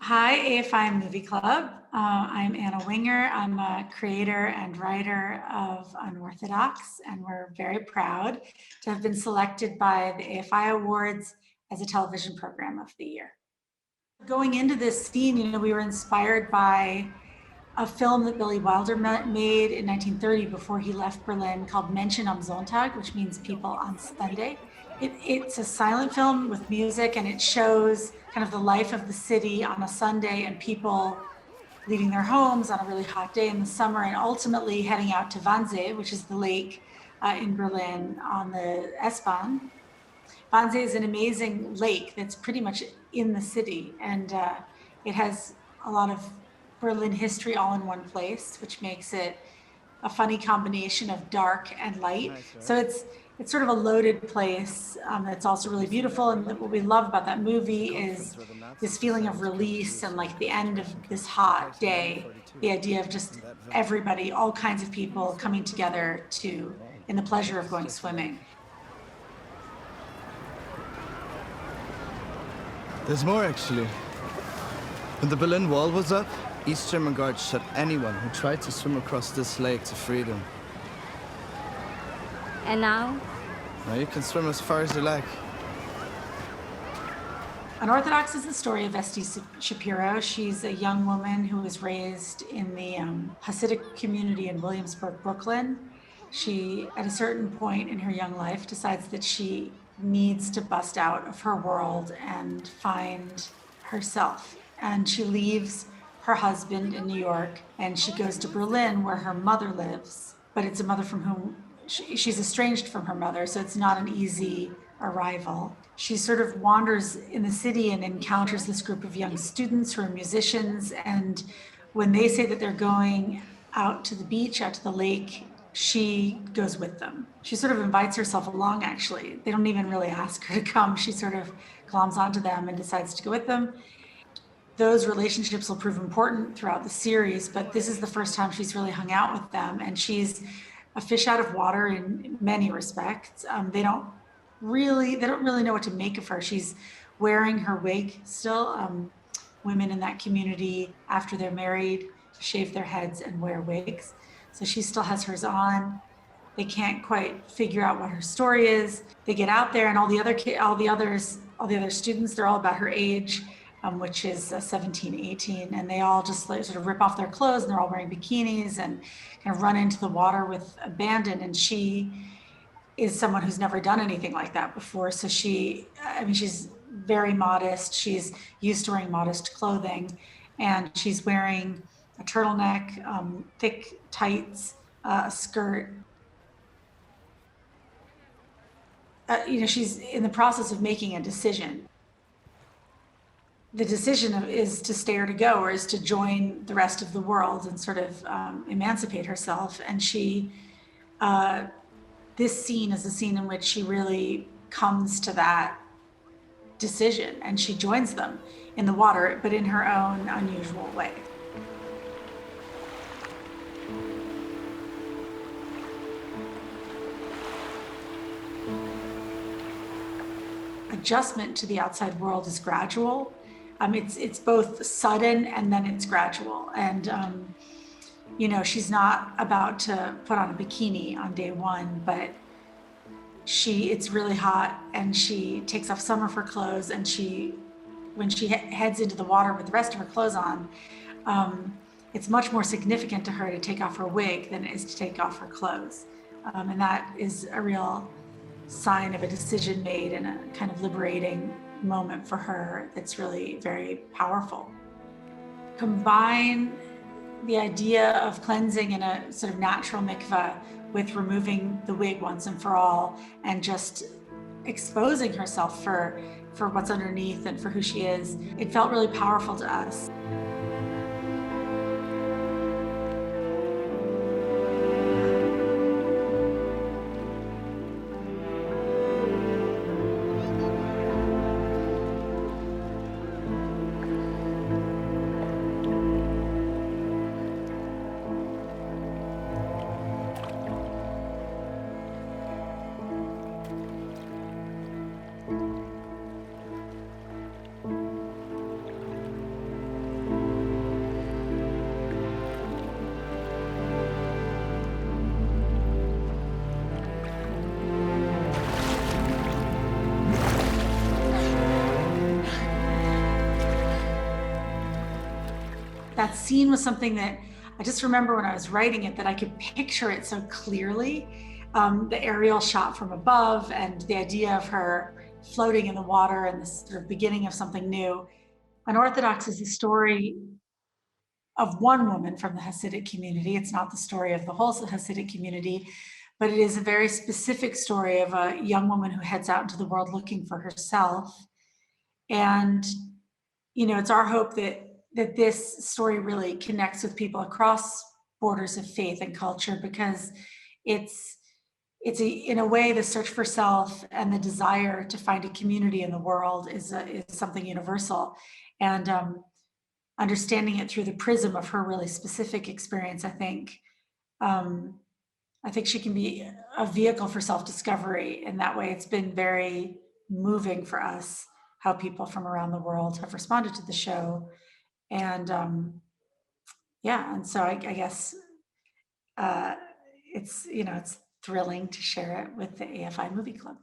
Hi, AFI Movie Club. I'm Anna Winger. I'm a creator and writer of Unorthodox, and we're very proud to have been selected by the AFI Awards as a television program of the year. Going into this scene, we were inspired by a film that Billy Wilder made in 1930 before he left Berlin called Menschen am Sonntag, which means people on Sunday. It's a silent film with music, and it shows kind of the life of the city on a Sunday and people leaving their homes on a really hot day in the summer and ultimately heading out to Wannsee, which is the lake in Berlin on the S-Bahn. Wannsee is an amazing lake that's pretty much in the city, and it has a lot of Berlin history all in one place, which makes it a funny combination of dark and light. Nice, right? So it's sort of a loaded place that's also really beautiful. And what we love about that movie is this feeling of release and like the end of this hot day, the idea of just everybody, all kinds of people coming together in the pleasure of going swimming. There's more, actually. When the Berlin Wall was up, East German guards shot anyone who tried to swim across this lake to freedom. And now? Now you can swim as far as you like. Unorthodox is the story of Esti Shapiro. She's a young woman who was raised in the Hasidic community in Williamsburg, Brooklyn. She, at a certain point in her young life, decides that she needs to bust out of her world and find herself. And she leaves her husband in New York and she goes to Berlin where her mother lives. But it's a mother from whom she's estranged from her mother, so it's not an easy arrival. She sort of wanders in the city and encounters this group of young students who are musicians. And when they say that they're going out to the beach, out to the lake, she goes with them. She sort of invites herself along, actually. They don't even really ask her to come. She sort of gloms onto them and decides to go with them. Those relationships will prove important throughout the series, but this is the first time she's really hung out with them. And she's a fish out of water in many respects. They don't really know what to make of her. She's wearing her wig still. Women in that community, after they're married, shave their heads and wear wigs. So she still has hers on. They can't quite figure out what her story is. They get out there, and all the other students, they're all about her age, which is 17, 18, and they all just sort of rip off their clothes, and they're all wearing bikinis and kind of run into the water with abandon. And she is someone who's never done anything like that before. So she's very modest. She's used to wearing modest clothing, and she's wearing a turtleneck, thick tights, a skirt. She's in the process of making a decision. The decision is to stay or to go, or is to join the rest of the world and sort of emancipate herself. And this scene is a scene in which she really comes to that decision, and she joins them in the water, but in her own unusual way. Adjustment to the outside world is gradual. It's both sudden and then it's gradual. And she's not about to put on a bikini on day one, but it's really hot, and she takes off some of her clothes, and when she heads into the water with the rest of her clothes on, it's much more significant to her to take off her wig than it is to take off her clothes. And that is a real sign of a decision made and a kind of liberating moment for her that's really very powerful. Combine the idea of cleansing in a sort of natural mikveh with removing the wig once and for all, and just exposing herself for what's underneath and for who she is. It felt really powerful to us. that scene was something that I just remember when I was writing it that I could picture it so clearly. The aerial shot from above and the idea of her floating in the water and the sort of beginning of something new. Unorthodox is the story of one woman from the Hasidic community. It's not the story of the whole Hasidic community, but it is a very specific story of a young woman who heads out into the world looking for herself. And, it's our hope that this story really connects with people across borders of faith and culture because it's in a way the search for self and the desire to find a community in the world is something universal. And understanding it through the prism of her really specific experience, um, I think she can be a vehicle for self-discovery. In that way, it's been very moving for us how people from around the world have responded to the show. And yeah, and so I guess uh, it's thrilling to share it with the AFI Movie Club.